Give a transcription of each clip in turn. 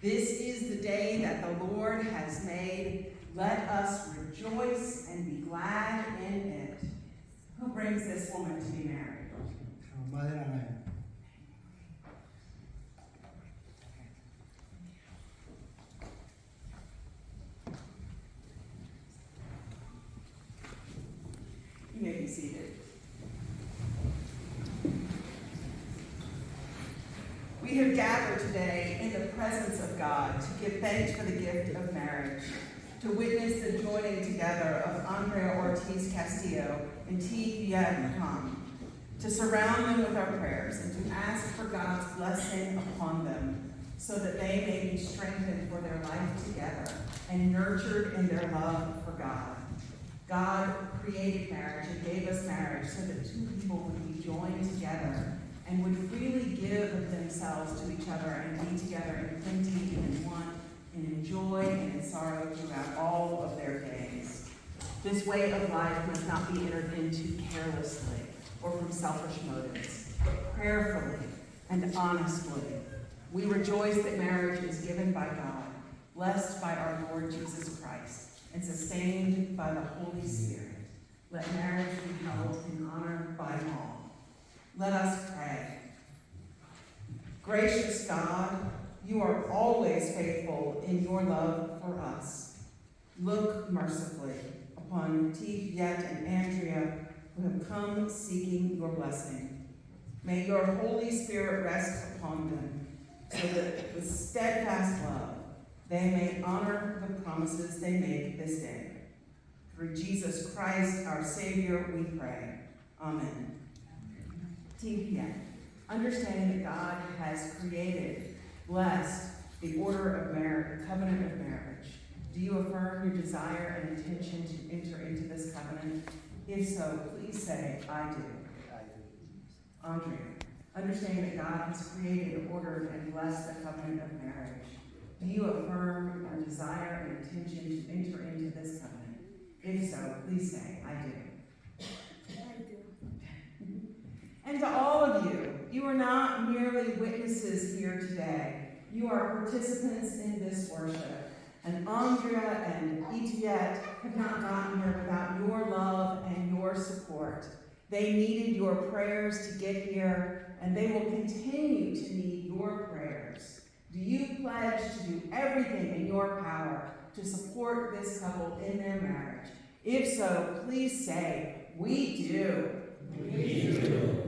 This is the day that the Lord has made. Let us rejoice and be glad in it. Who brings this woman to be married? Madre Ana. You may be seated. We have gathered today in the presence of God to give thanks for the gift of marriage, to witness the joining together of Andrea Ortiz Castillo and Thuyet, to surround them with our prayers and to ask for God's blessing upon them so that they may be strengthened for their life together and nurtured in their love for God. God created marriage and gave us marriage so that two people would be joined together and would freely give of themselves to each other and be together in plenty and in want and in joy and in sorrow throughout all of their days. This way of life must not be entered into carelessly or from selfish motives, but prayerfully and honestly. We rejoice that marriage is given by God, blessed by our Lord Jesus Christ, and sustained by the Holy Spirit. Let marriage be held in honor by all. Let us pray. Gracious God, you are always faithful in your love for us. Look mercifully upon Thuyet and Andrea, who have come seeking your blessing. May your Holy Spirit rest upon them, so that with steadfast love they may honor the promises they make this day. Through Jesus Christ, our Savior, we pray. Amen. Thuyet, understanding that God has created, blessed the order of marriage, the covenant of marriage, do you affirm your desire and intention to enter into this covenant? If so, please say, I do. Andrea, understanding that God has created, ordered, and blessed the covenant of marriage, do you affirm your desire and intention to enter into this covenant? If so, please say, I do. I do. And to all of you, you are not merely witnesses here today. You are participants in this worship. And Andrea and Thuyet have not gotten here without your love and your support. They needed your prayers to get here, and they will continue to need your prayers. Do you pledge to do everything in your power to support this couple in their marriage? If so, please say, we do. We do.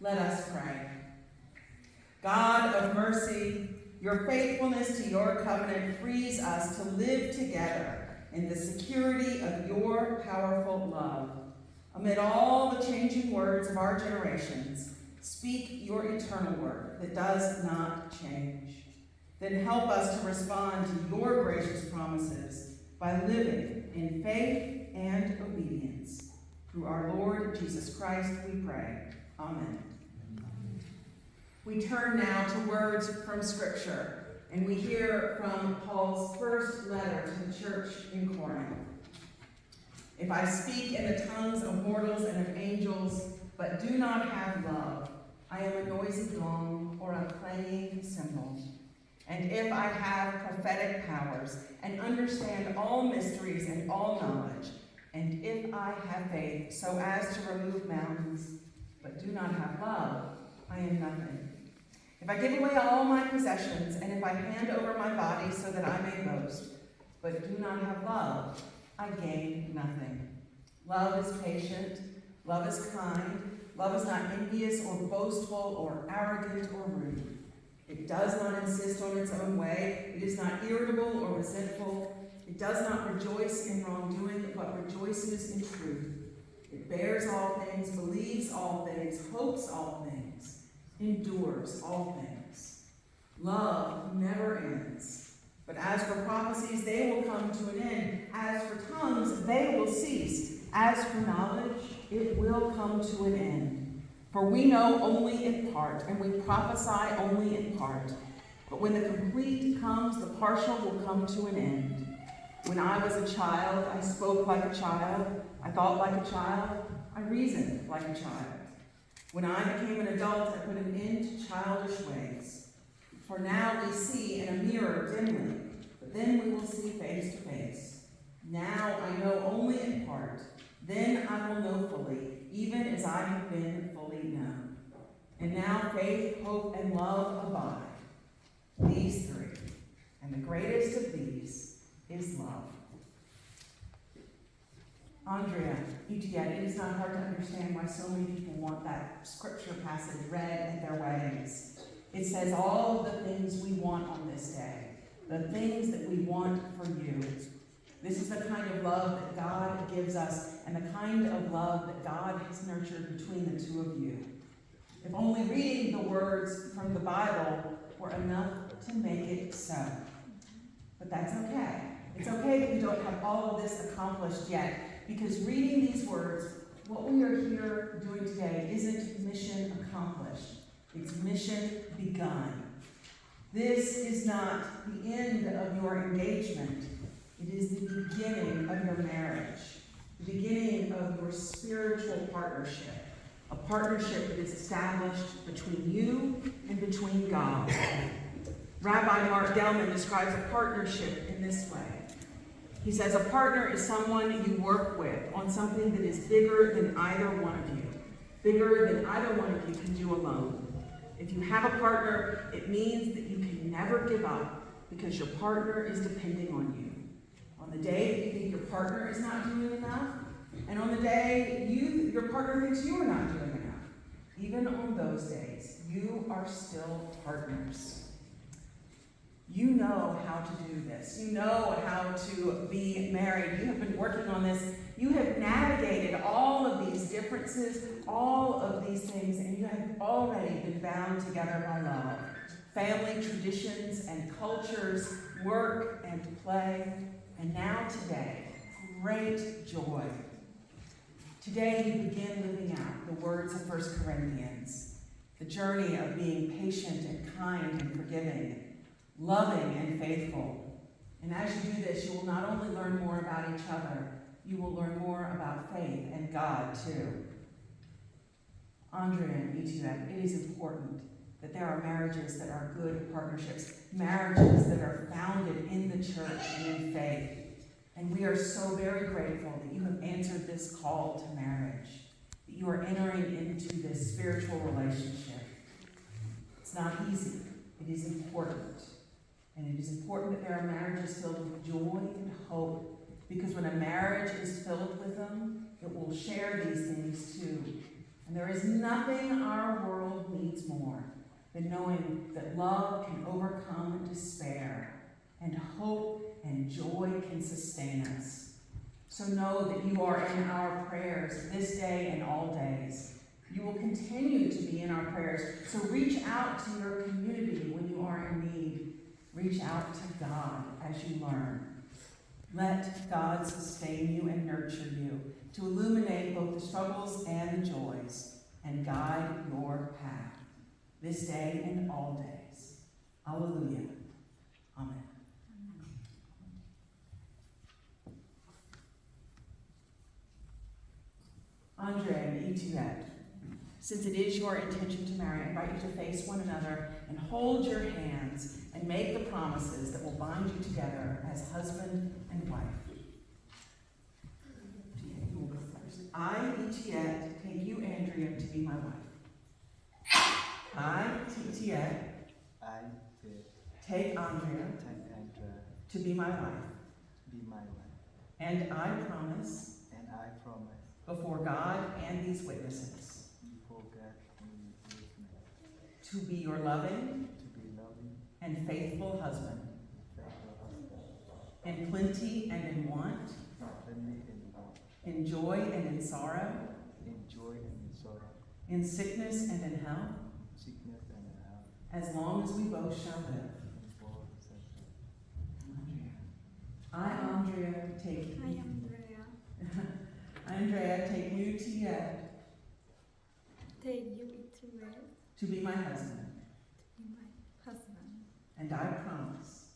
Let us pray. God of mercy, your faithfulness to your covenant frees us to live together in the security of your powerful love. Amid all the changing words of our generations, speak your eternal word that does not change. Then help us to respond to your gracious promises by living in faith and obedience. Through our Lord Jesus Christ, we pray. Amen. We turn now to words from Scripture, and we hear from Paul's first letter to the church in Corinth. If I speak in the tongues of mortals and of angels, but do not have love, I am a noisy gong or a clanging cymbal. And if I have prophetic powers and understand all mysteries and all knowledge, and if I have faith so as to remove mountains, but do not have love, I am nothing. If I give away all my possessions, and if I hand over my body so that I may boast, but do not have love, I gain nothing. Love is patient, love is kind, love is not envious or boastful or arrogant or rude. It does not insist on its own way, it is not irritable or resentful, it does not rejoice in wrongdoing, but rejoices in truth. It bears all things, believes all things, hopes all things, endures all things. Love never ends. But as for prophecies, they will come to an end. As for tongues, they will cease. As for knowledge, it will come to an end. For we know only in part, and we prophesy only in part. But when the complete comes, the partial will come to an end. When I was a child, I spoke like a child. I thought like a child. I reasoned like a child. When I became an adult, I put an end to childish ways. For now we see in a mirror dimly, but then we will see face to face. Now I know only in part, then I will know fully, even as I have been fully known. And now faith, hope, and love abide. These three. And the greatest of these is love. Andrea, Thuyet, it is not hard to understand why so many people want that scripture passage read at their weddings. It says all of the things we want on this day, the things that we want for you. This is the kind of love that God gives us and the kind of love that God has nurtured between the two of you. If only reading the words from the Bible were enough to make it so. But that's okay. It's okay that you don't have all of this accomplished yet, because reading these words, what we are here doing today isn't mission accomplished. It's mission begun. This is not the end of your engagement. It is the beginning of your marriage, the beginning of your spiritual partnership, a partnership that is established between you and between God. Rabbi Mark Gelman describes a partnership in this way. He says, a partner is someone you work with on something that is bigger than either one of you, bigger than either one of you can do alone. If you have a partner, it means that you can never give up because your partner is depending on you. On the day that you think your partner is not doing enough, and on the day your partner thinks you are not doing enough, even on those days, you are still partners. You know how to do this. You know how to be married. You have been working on this. You have navigated all of these differences, all of these things, and you have already been bound together by love. Family traditions and cultures, work and play, and now today, great joy. Today you begin living out the words of 1 Corinthians, the journey of being patient and kind and forgiving, loving and faithful. And as you do this, you will not only learn more about each other, you will learn more about faith and God too. Andrea and Thuyet, it is important that there are marriages that are good partnerships, marriages that are founded in the church and in faith. And we are so very grateful that you have answered this call to marriage, that you are entering into this spiritual relationship. It's not easy. It is important. And it is important that there are marriages filled with joy and hope, because when a marriage is filled with them, it will share these things too. And there is nothing our world needs more than knowing that love can overcome despair, and hope and joy can sustain us. So know that you are in our prayers this day and all days. You will continue to be in our prayers. So reach out to your community when you are in need. Reach out to God as you learn. Let God sustain you and nurture you to illuminate both the struggles and the joys and guide your path this day and all days. Alleluia. Amen. Andrea and Thuyet, since it is your intention to marry, I invite you to face one another and hold your hands and make the promises that will bind you together as husband and wife. You will go first. I, Thuyet, take you, Andrea, to be my wife. I, Thuyet, take Andrea to be my wife. And I promise before God and these witnesses to be your loving and faithful husband, in plenty and in want, in joy and in sorrow, in sickness and in health, as long as we both shall live. I, Andrea, take you. Andrea, take you, Thuyet, to be my husband. And I promise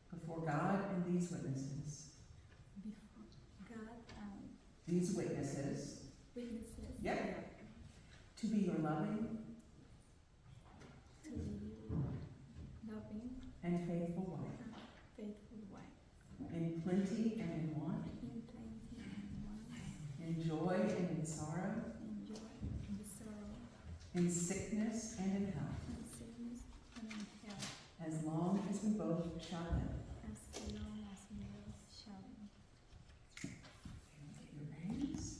before God and these witnesses. These witnesses. Yep. to be your loving to be loving, and faithful wife, faithful wife, in plenty and in want, in plenty and want, in joy and in sorrow, in joy and sorrow, in sickness and in health, in sickness and in health, as long as we both shall live. as long as we both shall live. Your rings.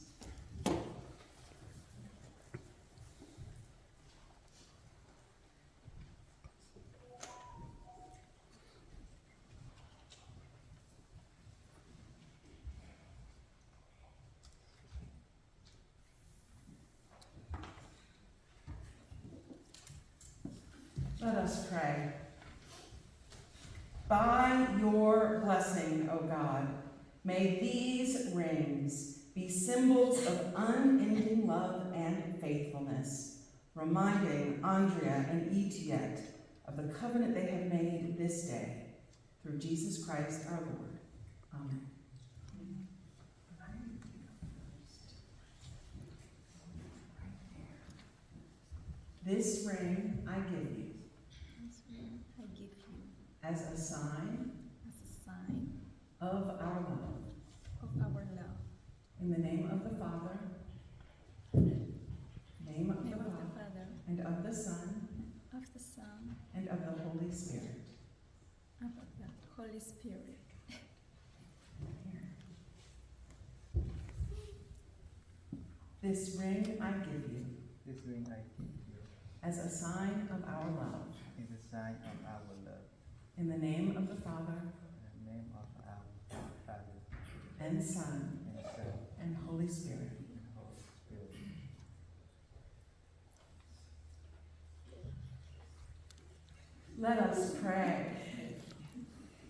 Let us pray. By your blessing, O God, may these rings be symbols of unending love and faithfulness, reminding Andrea and Thuyet of the covenant they have made this day. Through Jesus Christ our Lord. Amen. This ring I give you This ring I give you as a sign as a sign of our love. of our love. In the name of the Father, name of Name the of the Father, Father, and of the Son, of the Son, and of the Holy Spirit. and of the Holy Spirit. This ring I give you This ring I give you as a sign of our love. is a sign of our love. In the name of the Father, In the name of our Father, and Son, and Son, and Holy Spirit. and Holy Spirit. Let us pray.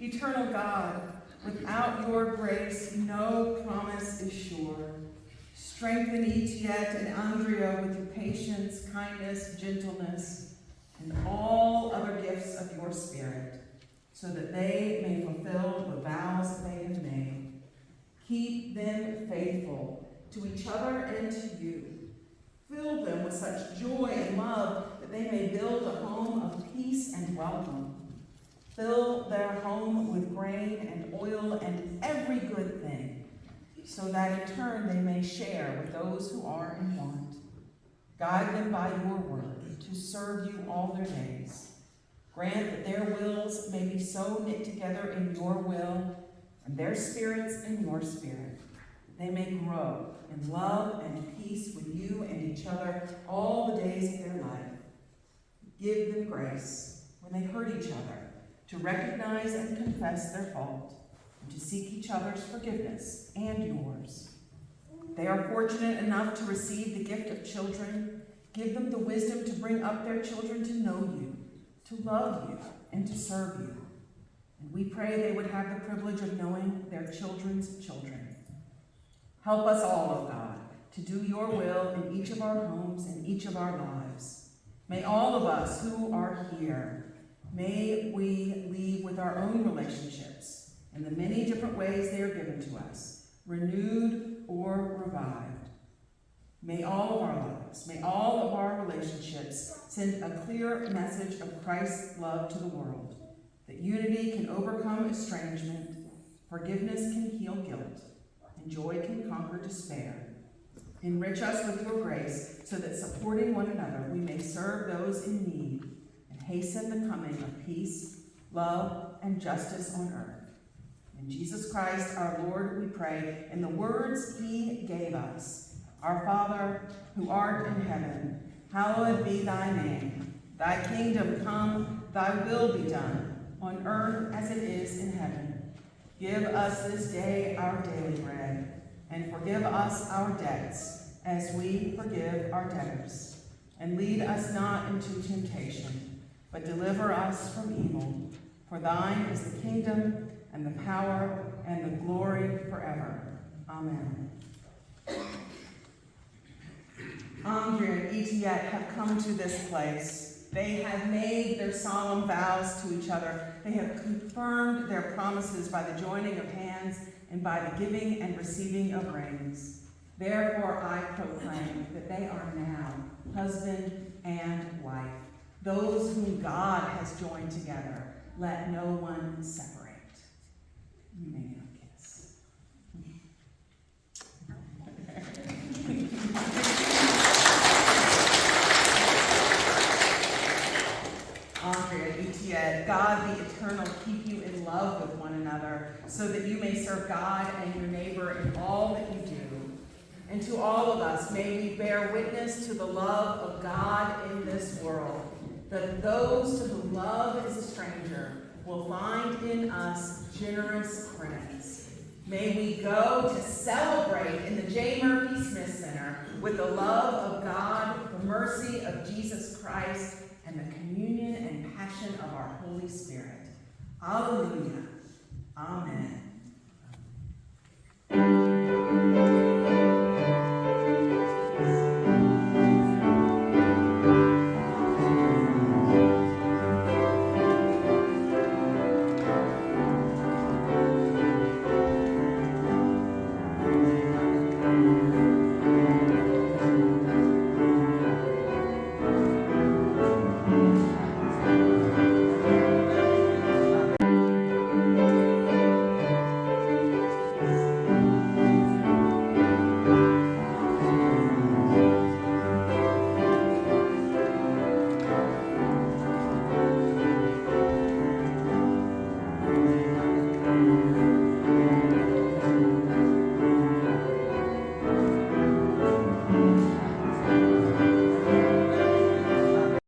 Eternal God, without your grace, no promise is sure. Strengthen Thuyet and Andrea with your patience, kindness, gentleness, and all other gifts of your Spirit, so that they may fulfill the vows that they have made. Keep them faithful to each other and to you. Fill them with such joy and love that they may build a home of peace and welcome. Fill their home with grain and oil and every good thing, so that in turn they may share with those who are in want. Guide them by your word to serve you all their days. Grant that their wills may be so knit together in your will, and their spirits in your spirit, that they may grow in love and peace with you and each other all the days of their life. Give them grace when they hurt each other to recognize and confess their fault, and to seek each other's forgiveness and yours. They are fortunate enough to receive the gift of children. Give them the wisdom to bring up their children to know you, to love you, and to serve you. And we pray they would have the privilege of knowing their children's children. Help us all, O God, to do your will in each of our homes and each of our lives. May all of us who are here, may we leave with our own relationships in the many different ways they are given to us, renewed or revived. May all of our lives, may all of our relationships send a clear message of Christ's love to the world, that unity can overcome estrangement, forgiveness can heal guilt, and joy can conquer despair. Enrich us with your grace so that supporting one another we may serve those in need and hasten the coming of peace, love, and justice on earth. In Jesus Christ our Lord we pray in the words he gave us. Our Father, who art in heaven, hallowed be thy name. Thy kingdom come, thy will be done, on earth as it is in heaven. Give us this day our daily bread, and forgive us our debts, as we forgive our debtors. And lead us not into temptation, but deliver us from evil. For thine is the kingdom, and the power, and the glory forever. Amen. Andrea and Thuyet have come to this place. They have made their solemn vows to each other. They have confirmed their promises by the joining of hands and by the giving and receiving of rings. Therefore I proclaim that they are now husband and wife, those whom God has joined together. Let no one separate. You may now kiss. Andrea, Thuyet, God the Eternal keep you in love with one another, so that you may serve God and your neighbor in all that you do. And to all of us, may we bear witness to the love of God in this world, that those to whom love is a stranger will find in us generous friends. May we go to celebrate in the J. Murphy Smith Center with the love of God, the mercy of Jesus Christ, and the communion and passion of our Holy Spirit. Alleluia. Amen.